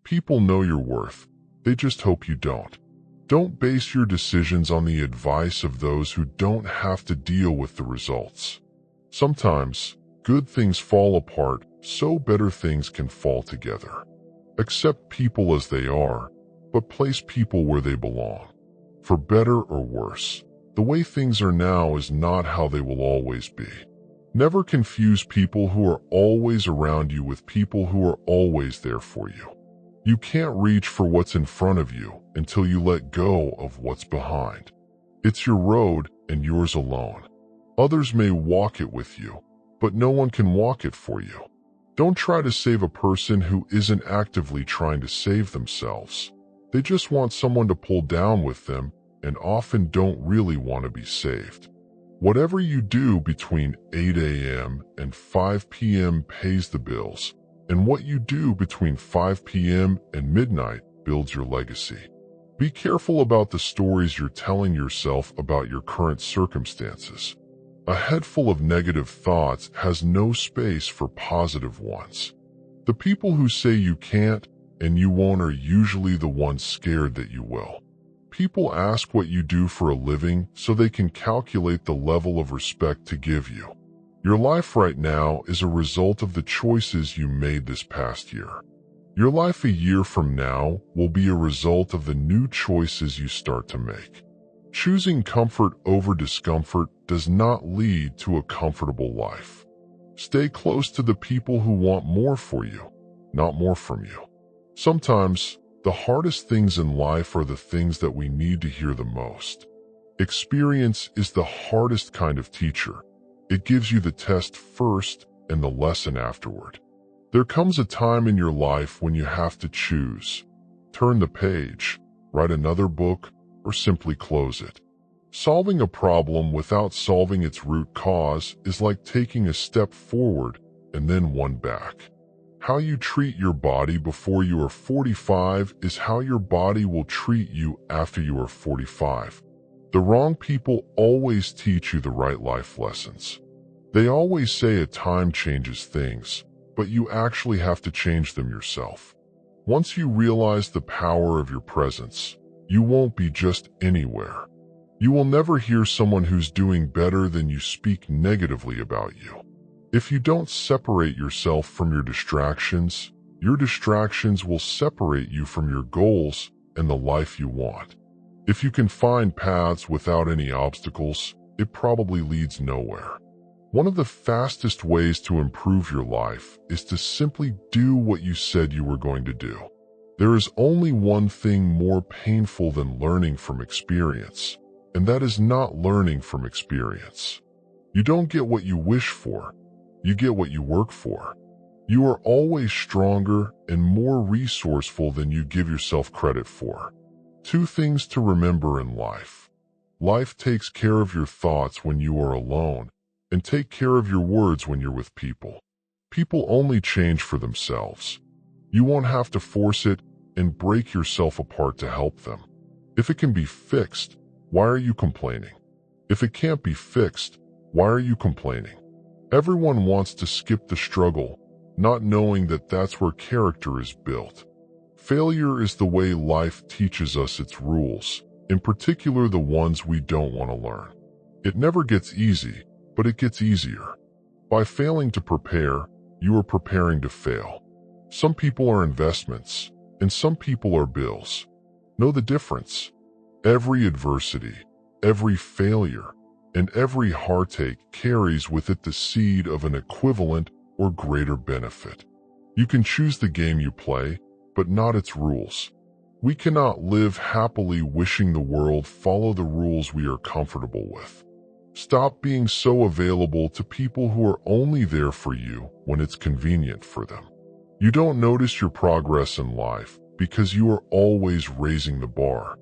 People know your worth. They just hope you don't. Don't base your decisions on the advice of those who don't have to deal with the results. Sometimes, good things fall apart so better things can fall together. Accept people as they are, but place people where they belong. For better or worse, the way things are now is not how they will always be. Never confuse people who are always around you with people who are always there for you. You can't reach for what's in front of you until you let go of what's behind. It's your road and yours alone. Others may walk it with you, but no one can walk it for you. Don't try to save a person who isn't actively trying to save themselves. They just want someone to pull down with them and often don't really want to be saved. Whatever you do between 8 a.m. and 5 p.m. pays the bills, and what you do between 5 p.m. and midnight builds your legacy. Be careful about the stories you're telling yourself about your current circumstances. A head full of negative thoughts has no space for positive ones. The people who say you can't and you won't are usually the ones scared that you will. People ask what you do for a living so they can calculate the level of respect to give you. Your life right now is a result of the choices you made this past year. Your life a year from now will be a result of the new choices you start to make. Choosing comfort over discomfort does not lead to a comfortable life. Stay close to the people who want more for you, not more from you. Sometimes, the hardest things in life are the things that we need to hear the most. Experience is the hardest kind of teacher. It gives you the test first and the lesson afterward. There comes a time in your life when you have to choose. Turn the page, write another book, or simply close it. Solving a problem without solving its root cause is like taking a step forward and then one back. How you treat your body before you are 45 is how your body will treat you after you are 45. The wrong people always teach you the right life lessons. They always say a time changes things, but you actually have to change them yourself. Once you realize the power of your presence, you won't be just anywhere. You will never hear someone who's doing better than you speak negatively about you. If you don't separate yourself from your distractions will separate you from your goals and the life you want. If you can find paths without any obstacles, it probably leads nowhere. One of the fastest ways to improve your life is to simply do what you said you were going to do. There is only one thing more painful than learning from experience, and that is not learning from experience. You don't get what you wish for, you get what you work for. You are always stronger and more resourceful than you give yourself credit for. Two things to remember in life. Life takes care of your thoughts when you are alone, and take care of your words when you're with people. People only change for themselves. You won't have to force it and break yourself apart to help them. If it can be fixed, why are you complaining? If it can't be fixed, why are you complaining? Everyone wants to skip the struggle, not knowing that that's where character is built. Failure is the way life teaches us its rules, in particular the ones we don't want to learn. It never gets easy, but it gets easier. By failing to prepare, you are preparing to fail. Some people are investments, and some people are bills. Know the difference. Every adversity, every failure, and every heartache carries with it the seed of an equivalent or greater benefit. You can choose the game you play, but not its rules. We cannot live happily wishing the world follow the rules we are comfortable with. Stop being so available to people who are only there for you when it's convenient for them. You don't notice your progress in life because you are always raising the bar.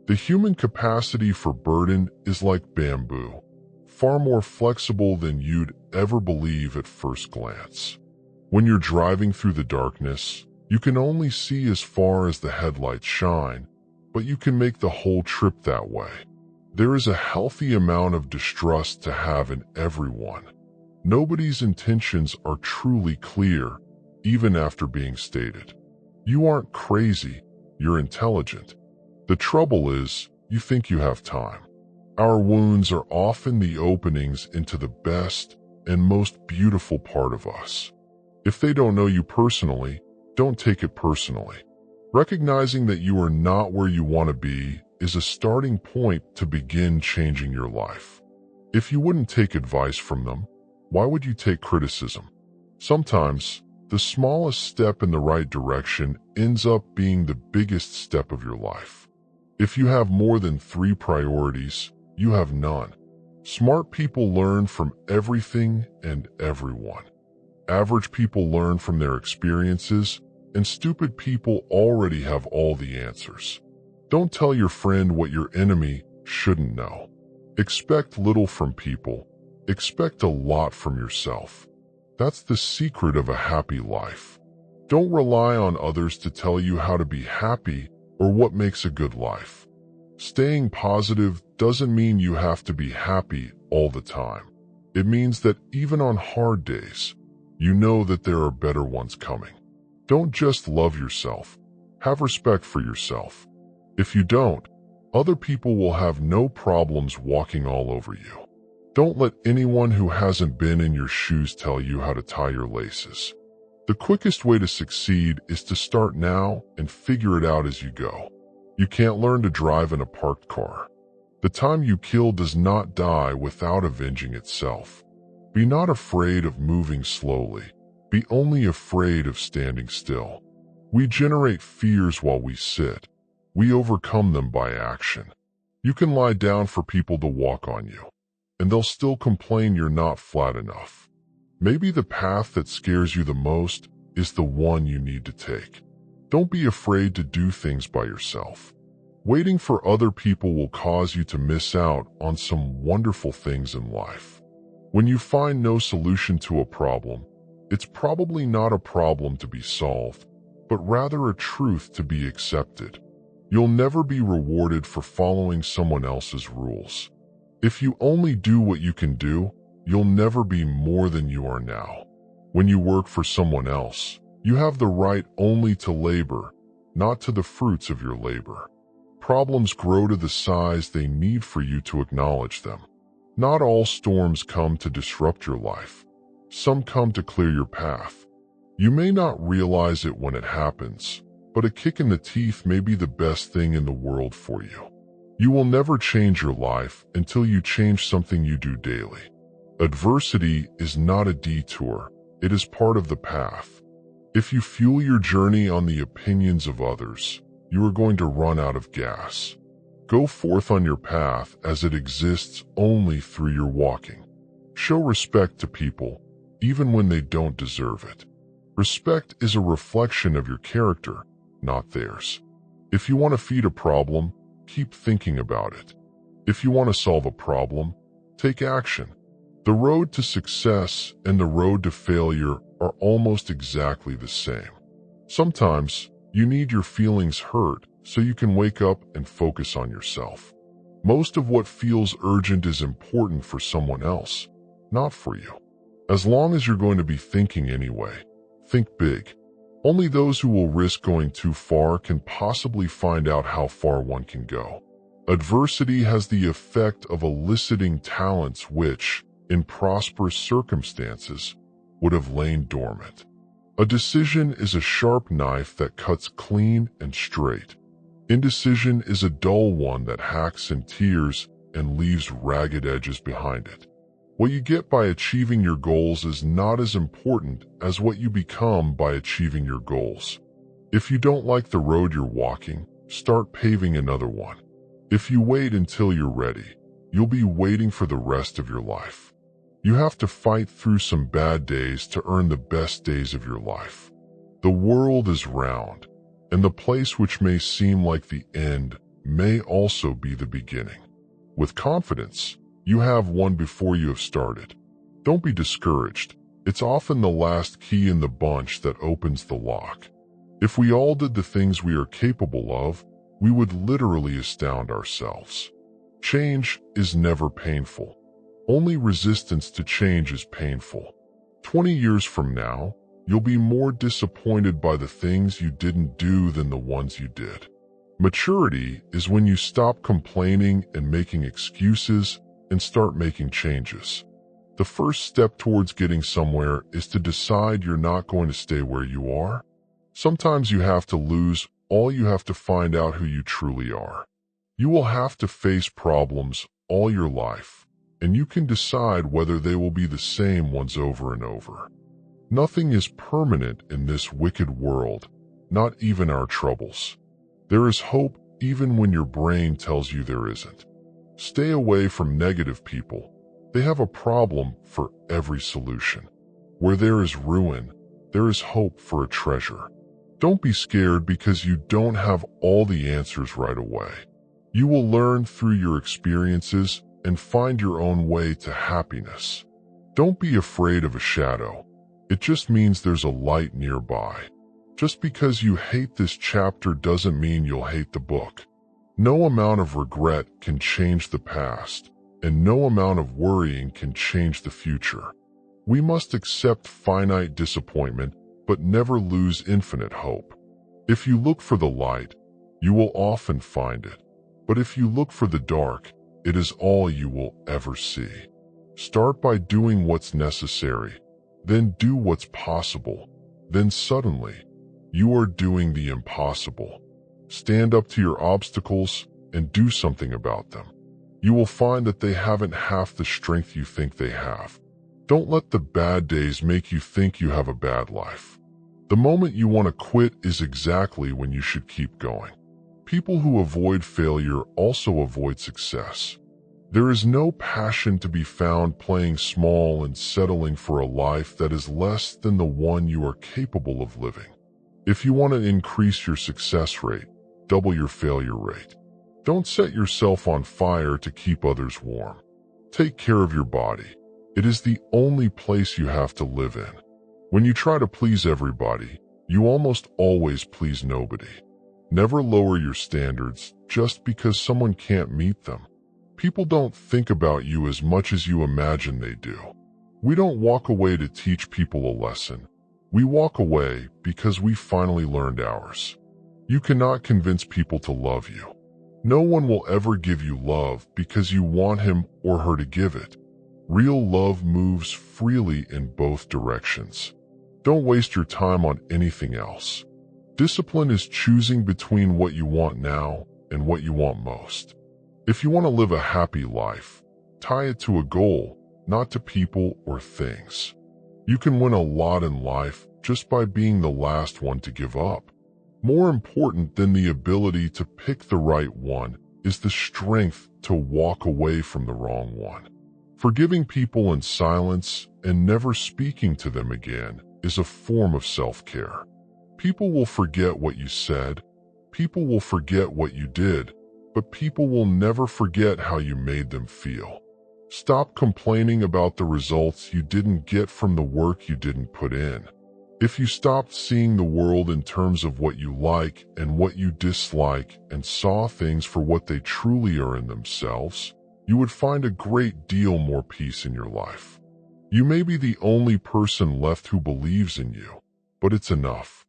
The human capacity for burden is like bamboo, far more flexible than you'd ever believe at first glance. When you're driving through the darkness, you can only see as far as the headlights shine, but you can make the whole trip that way. There is a healthy amount of distrust to have in everyone. Nobody's intentions are truly clear, even after being stated. You aren't crazy, you're intelligent. The trouble is, you think you have time. Our wounds are often the openings into the best and most beautiful part of us. If they don't know you personally, don't take it personally. Recognizing that you are not where you want to be is a starting point to begin changing your life. If you wouldn't take advice from them, why would you take criticism? Sometimes, the smallest step in the right direction ends up being the biggest step of your life. If you have more than 3 priorities, you have none. Smart people learn from everything and everyone. Average people learn from their experiences, and stupid people already have all the answers. Don't tell your friend what your enemy shouldn't know. Expect little from people. Expect a lot from yourself. That's the secret of a happy life. Don't rely on others to tell you how to be happy or what makes a good life. Staying positive doesn't mean you have to be happy all the time. It means that even on hard days, you know that there are better ones coming. Don't just love yourself. Have respect for yourself. If you don't, other people will have no problems walking all over you. Don't let anyone who hasn't been in your shoes tell you how to tie your laces. The quickest way to succeed is to start now and figure it out as you go. You can't learn to drive in a parked car. The time you kill does not die without avenging itself. Be not afraid of moving slowly. Be only afraid of standing still. We generate fears while we sit. We overcome them by action. You can lie down for people to walk on you, and they'll still complain you're not flat enough. Maybe the path that scares you the most is the one you need to take. Don't be afraid to do things by yourself. Waiting for other people will cause you to miss out on some wonderful things in life. When you find no solution to a problem, it's probably not a problem to be solved, but rather a truth to be accepted. You'll never be rewarded for following someone else's rules. If you only do what you can do, you'll never be more than you are now. When you work for someone else, you have the right only to labor, not to the fruits of your labor. Problems grow to the size they need for you to acknowledge them. Not all storms come to disrupt your life. Some come to clear your path. You may not realize it when it happens, but a kick in the teeth may be the best thing in the world for you. You will never change your life until you change something you do daily. Adversity is not a detour, it is part of the path. If you fuel your journey on the opinions of others, you are going to run out of gas. Go forth on your path as it exists only through your walking. Show respect to people, even when they don't deserve it. Respect is a reflection of your character, not theirs. If you want to feed a problem, keep thinking about it. If you want to solve a problem, take action. The road to success and the road to failure are almost exactly the same. Sometimes, you need your feelings hurt so you can wake up and focus on yourself. Most of what feels urgent is important for someone else, not for you. As long as you're going to be thinking anyway, think big. Only those who will risk going too far can possibly find out how far one can go. Adversity has the effect of eliciting talents which, in prosperous circumstances, would have lain dormant. A decision is a sharp knife that cuts clean and straight. Indecision is a dull one that hacks and tears and leaves ragged edges behind it. What you get by achieving your goals is not as important as what you become by achieving your goals. If you don't like the road you're walking, start paving another one. If you wait until you're ready, you'll be waiting for the rest of your life. You have to fight through some bad days to earn the best days of your life. The world is round, and the place which may seem like the end may also be the beginning. With confidence, you have won before you have started. Don't be discouraged. It's often the last key in the bunch that opens the lock. If we all did the things we are capable of, we would literally astound ourselves. Change is never painful. Only resistance to change is painful. 20 years from now, you'll be more disappointed by the things you didn't do than the ones you did. Maturity is when you stop complaining and making excuses and start making changes. The first step towards getting somewhere is to decide you're not going to stay where you are. Sometimes you have to lose all you have to find out who you truly are. You will have to face problems all your life, and you can decide whether they will be the same ones over and over. Nothing is permanent in this wicked world, not even our troubles. There is hope even when your brain tells you there isn't. Stay away from negative people. They have a problem for every solution. Where there is ruin, there is hope for a treasure. Don't be scared because you don't have all the answers right away. You will learn through your experiences and find your own way to happiness. Don't be afraid of a shadow. It just means there's a light nearby. Just because you hate this chapter doesn't mean you'll hate the book. No amount of regret can change the past, and no amount of worrying can change the future. We must accept finite disappointment, but never lose infinite hope. If you look for the light, you will often find it. But if you look for the dark, it is all you will ever see. Start by doing what's necessary, then do what's possible. Then suddenly, you are doing the impossible. Stand up to your obstacles and do something about them. You will find that they haven't half the strength you think they have. Don't let the bad days make you think you have a bad life. The moment you want to quit is exactly when you should keep going. People who avoid failure also avoid success. There is no passion to be found playing small and settling for a life that is less than the one you are capable of living. If you want to increase your success rate, double your failure rate. Don't set yourself on fire to keep others warm. Take care of your body. It is the only place you have to live in. When you try to please everybody, you almost always please nobody. Never lower your standards just because someone can't meet them. People don't think about you as much as you imagine they do. We don't walk away to teach people a lesson. We walk away because we finally learned ours. You cannot convince people to love you. No one will ever give you love because you want him or her to give it. Real love moves freely in both directions. Don't waste your time on anything else. Discipline is choosing between what you want now and what you want most. If you want to live a happy life, tie it to a goal, not to people or things. You can win a lot in life just by being the last one to give up. More important than the ability to pick the right one is the strength to walk away from the wrong one. Forgiving people in silence and never speaking to them again is a form of self-care. People will forget what you said, people will forget what you did, but people will never forget how you made them feel. Stop complaining about the results you didn't get from the work you didn't put in. If you stopped seeing the world in terms of what you like and what you dislike and saw things for what they truly are in themselves, you would find a great deal more peace in your life. You may be the only person left who believes in you, but it's enough.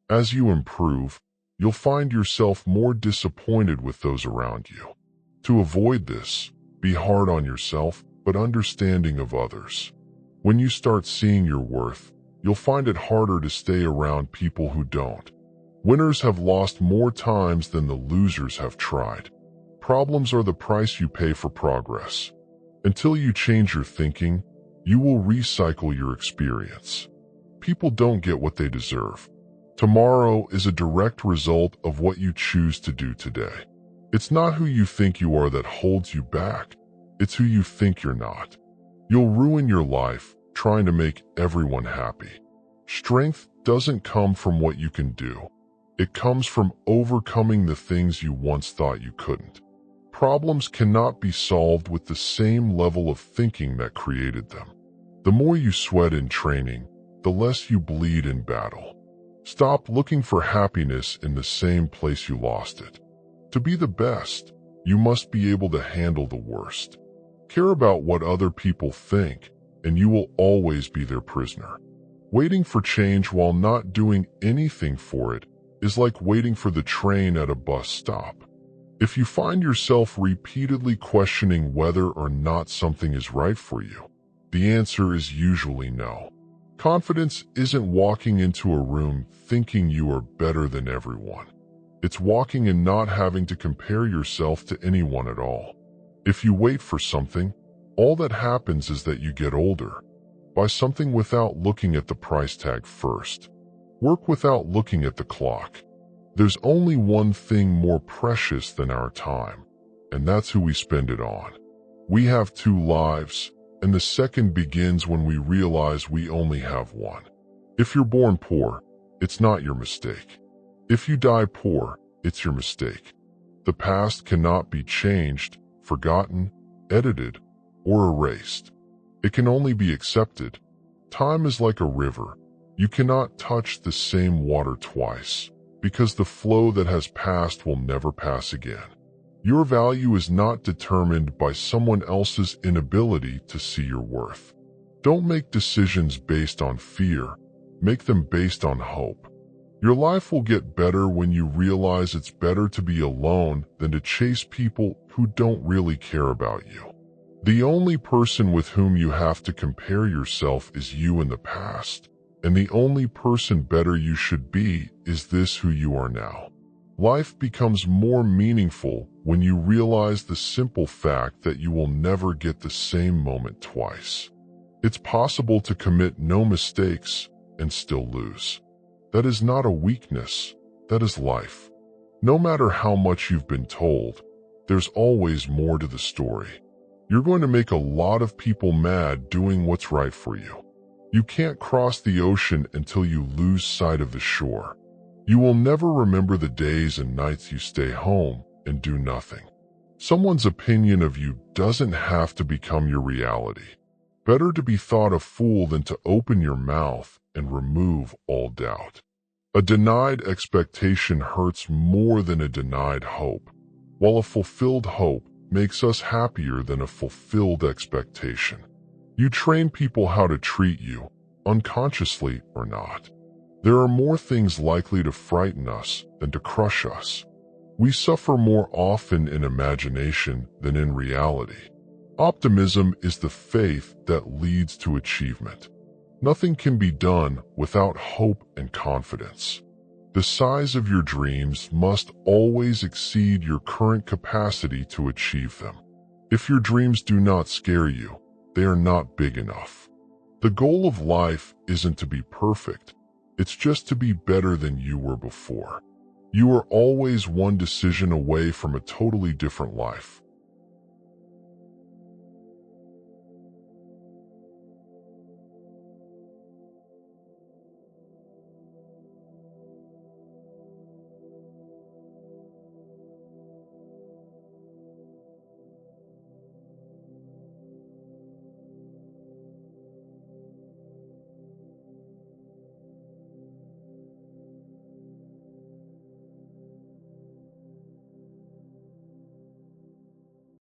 As you improve, you'll find yourself more disappointed with those around you. To avoid this, be hard on yourself, but understanding of others. When you start seeing your worth, you'll find it harder to stay around people who don't. Winners have lost more times than the losers have tried. Problems are the price you pay for progress. Until you change your thinking, you will recycle your experience. People don't get what they deserve. Tomorrow is a direct result of what you choose to do today. It's not who you think you are that holds you back. It's who you think you're not. You'll ruin your life trying to make everyone happy. Strength doesn't come from what you can do. It comes from overcoming the things you once thought you couldn't. Problems cannot be solved with the same level of thinking that created them. The more you sweat in training, the less you bleed in battle. Stop looking for happiness in the same place you lost it. To be the best, you must be able to handle the worst. Care about what other people think, and you will always be their prisoner. Waiting for change while not doing anything for it is like waiting for the train at a bus stop. If you find yourself repeatedly questioning whether or not something is right for you, the answer is usually no. Confidence isn't walking into a room thinking you are better than everyone. It's walking and not having to compare yourself to anyone at all. If you wait for something, all that happens is that you get older. Buy something without looking at the price tag first. Work without looking at the clock. There's only one thing more precious than our time, and that's who we spend it on. We have two lives, and the second begins when we realize we only have one. If you're born poor, it's not your mistake. If you die poor, it's your mistake. The past cannot be changed, forgotten, edited, or erased. It can only be accepted. Time is like a river. You cannot touch the same water twice, because the flow that has passed will never pass again. Your value is not determined by someone else's inability to see your worth. Don't make decisions based on fear. Make them based on hope. Your life will get better when you realize it's better to be alone than to chase people who don't really care about you. The only person with whom you have to compare yourself is you in the past, and the only person better you should be is this who you are now. Life becomes more meaningful when you realize the simple fact that you will never get the same moment twice. It's possible to commit no mistakes and still lose. That is not a weakness, that is life. No matter how much you've been told, there's always more to the story. You're going to make a lot of people mad doing what's right for you. You can't cross the ocean until you lose sight of the shore. You will never remember the days and nights you stay home and do nothing. Someone's opinion of you doesn't have to become your reality. Better to be thought a fool than to open your mouth and remove all doubt. A denied expectation hurts more than a denied hope, while a fulfilled hope makes us happier than a fulfilled expectation. You train people how to treat you, unconsciously or not. There are more things likely to frighten us than to crush us. We suffer more often in imagination than in reality. Optimism is the faith that leads to achievement. Nothing can be done without hope and confidence. The size of your dreams must always exceed your current capacity to achieve them. If your dreams do not scare you, they are not big enough. The goal of life isn't to be perfect. It's just to be better than you were before. You are always one decision away from a totally different life.